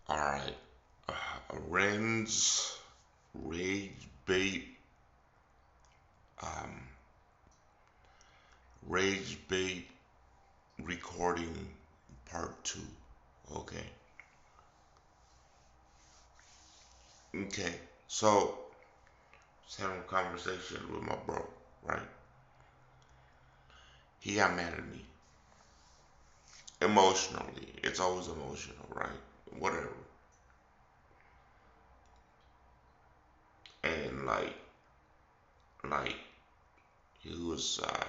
All right. Ren's Rage Bait, um, Rage Bait recording part two. Okay. Okay. So, just having a conversation with my bro, right? He got mad at me emotionally. It's always emotional, right? Whatever. And like he was, uh,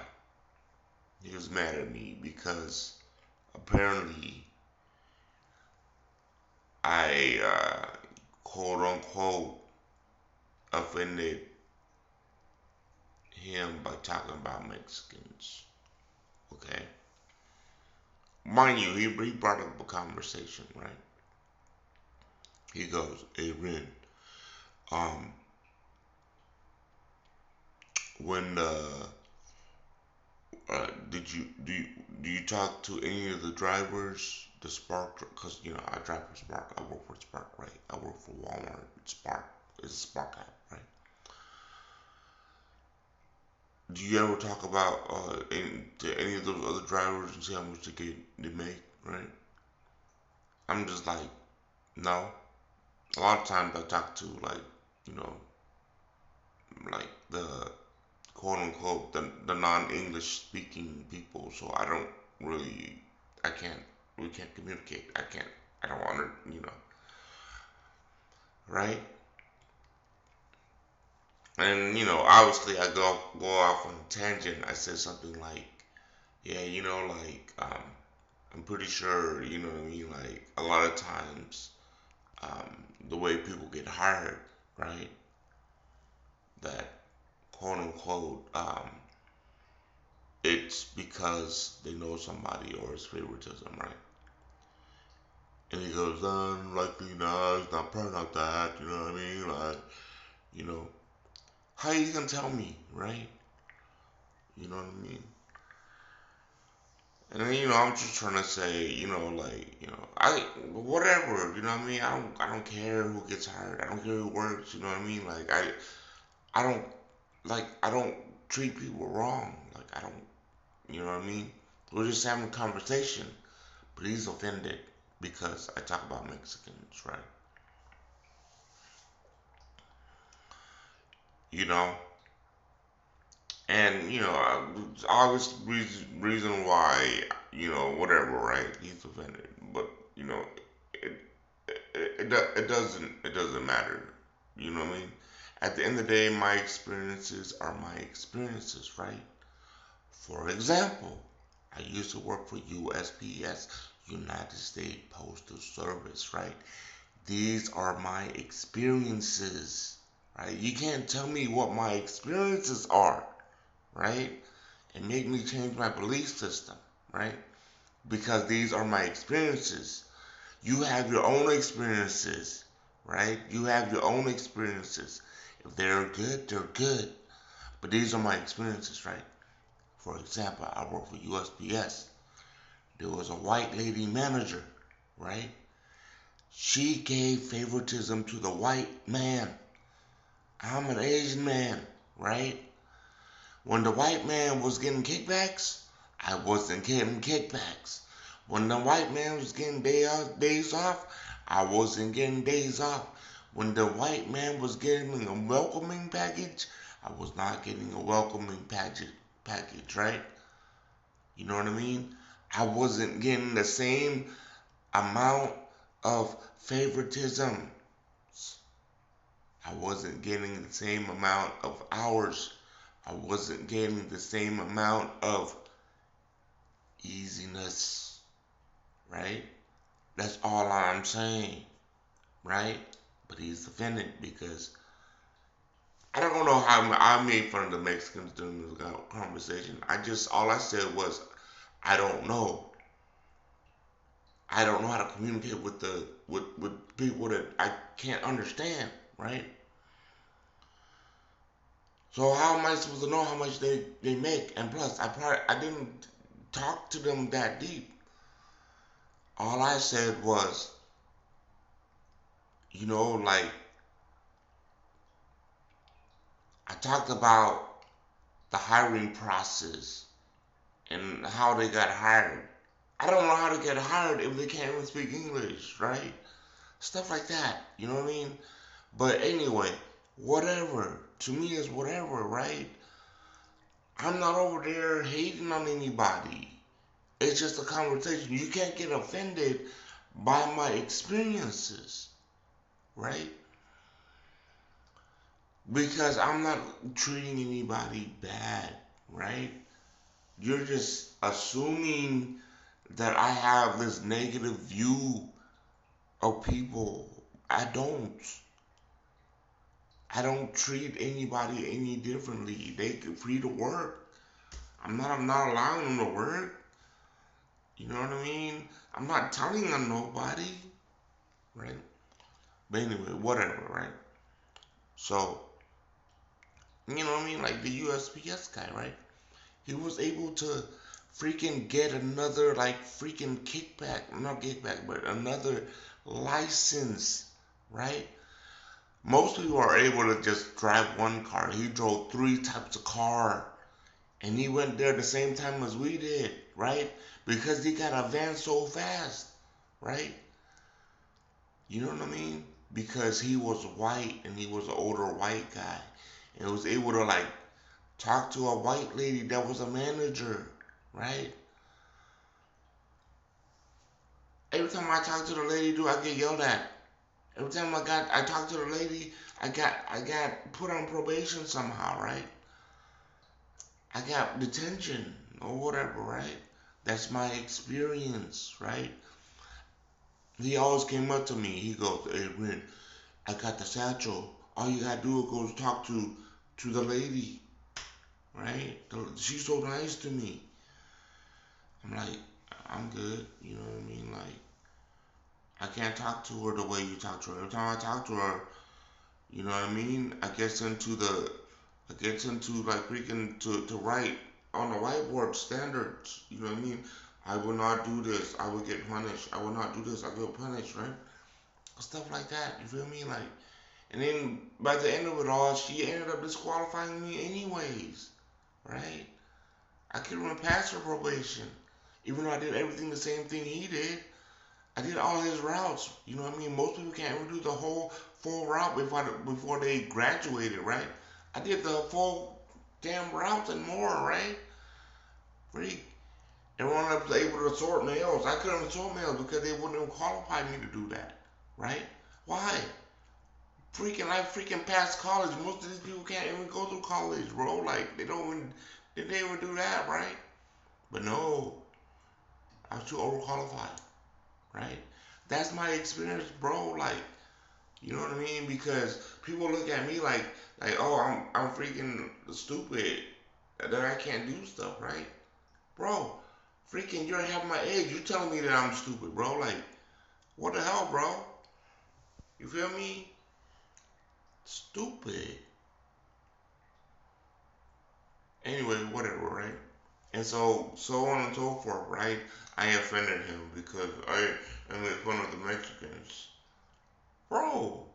he was mad at me because apparently I, quote unquote, offended him by talking about Mexicans. Okay, mind you, he brought up a conversation, right? He goes, "Hey Ren, um, when do you talk to any of the drivers, the Spark? Because I drive for Spark. I work for Spark, right? I work for Walmart. Spark is a Spark app, right? Do you ever talk about to any of those other drivers and see how much they make, right?" I'm just like, no. A lot of times I talk to you know, like the quote unquote the non-English speaking people, so I don't really, I can't, we can't communicate. I don't want to, right? And obviously I go off on a tangent. I said something like, yeah, I'm pretty sure, what I mean, like a lot of times, the way people get hired, right? That quote unquote, it's because they know somebody or it's favoritism, right? And he goes, likely not, it's not probably not that, you know what I mean? Like, you know, how you gonna tell me, right? You know what I mean? And then, I'm just trying to say, whatever, you know what I mean? I don't care who gets hired. I don't care who works, you know what I mean? Like, I don't, I don't treat people wrong. Like, I don't, you know what I mean? We're just having a conversation, but he's offended because I talk about Mexicans, right? You know, and obvious reason why, whatever, right? He's offended, but it it doesn't matter. You know what I mean? At the end of the day, my experiences are my experiences, right? For example, I used to work for USPS, United States Postal Service, right? These are my experiences, right? You can't tell me what my experiences are, right? And make me change my belief system, right? Because these are my experiences. You have your own experiences, right? You have your own experiences. If they're good, they're good. But these are my experiences, right? For example, I work for USPS. There was a white lady manager, right? She gave favoritism to the white man. I'm an Asian man, right? When the white man was getting kickbacks, I wasn't getting kickbacks. When the white man was getting days off, I wasn't getting days off. When the white man was getting a welcoming package, I was not getting a welcoming package, right? You know what I mean? I wasn't getting the same amount of favoritism. I wasn't getting the same amount of hours. I wasn't getting the same amount of easiness, right? That's all I'm saying, right? But he's offended because I don't know how I made fun of the Mexicans during this conversation. All I said was, I don't know. I don't know how to communicate with people that I can't understand, right? So how am I supposed to know how much they make? And plus, I didn't talk to them that deep. All I said was, like I talked about the hiring process and how they got hired. I don't know how to get hired if they can't even speak English, right? Stuff like that, you know what I mean? But anyway, whatever. To me, it's whatever, right? I'm not over there hating on anybody. It's just a conversation. You can't get offended by my experiences, right? Because I'm not treating anybody bad, right? You're just assuming that I have this negative view of people. I don't. I don't treat anybody any differently. They can free to work. I'm not allowing them to work. You know what I mean? I'm not telling on nobody, right? But anyway, whatever, right? So, you know what I mean? Like the USPS guy, right? He was able to freaking get another like freaking kickback, not kickback, but another license, right? Most people are able to just drive one car. He drove three types of car, and he went there the same time as we did, right? Because he got advanced so fast, right? You know what I mean? Because he was white and he was an older white guy, and was able to like talk to a white lady that was a manager, right? Every time I talk to the lady, do I get yelled at? Every time I talk to the lady, I got put on probation somehow, right? I got detention or whatever, right? That's my experience, right? He always came up to me. He goes, "Hey, Ren, I got the satchel. All you gotta do is go talk to the lady, right? She's so nice to me." I'm like, I'm good. You know what I mean? Like, I can't talk to her the way you talk to her. Every time I talk to her, you know what I mean? I get into like freaking to write on the whiteboard standards. You know what I mean? I will not do this. I will get punished. I will not do this. I get punished, right? Stuff like that. You feel me? Like, and then by the end of it all, she ended up disqualifying me anyways, right? I couldn't even pass her probation, even though I did everything the same thing he did. I did all his routes. You know what I mean? Most people can't even do the whole full route before they graduated, right? I did the full damn route and more, right? Freak. Everyone was able to sort mails. I couldn't sort mails because they wouldn't even qualify me to do that, right? Why? I freaking passed college. Most of these people can't even go through college, bro. Like they didn't even do that, right? But no, I was too overqualified, right? That's my experience, bro. Like, you know what I mean? Because people look at me like, oh, I'm freaking stupid that I can't do stuff, right? Bro, freaking you're half my age. You telling me that I'm stupid, bro? Like, what the hell, bro? You feel me? Stupid. Anyway, whatever, right? And so on and so forth, right? I offended him because I made fun of the Mexicans. Bro,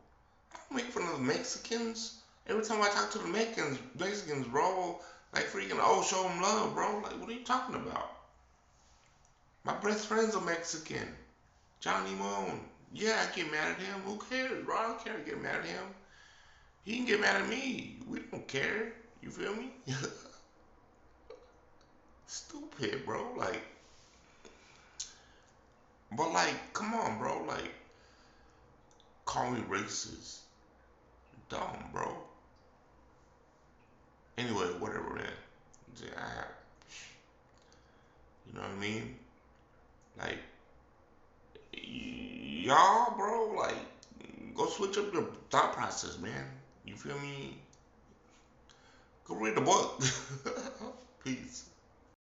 I don't make fun of the Mexicans. Every time I talk to the Mexicans, bro, like freaking, oh, show them love, bro. Like, what are you talking about? My best friend's a Mexican. Johnny Moan. Yeah, I get mad at him. Who cares, bro? I don't care to get mad at him. He can get mad at me. We don't care. You feel me? Stupid, bro. Like, but like, come on, bro. Like, call me racist. Dumb, bro. Anyway, whatever, man. You know what I mean? Like, y'all, bro, like, go switch up your thought process, man. You feel me? Go read the book. Peace.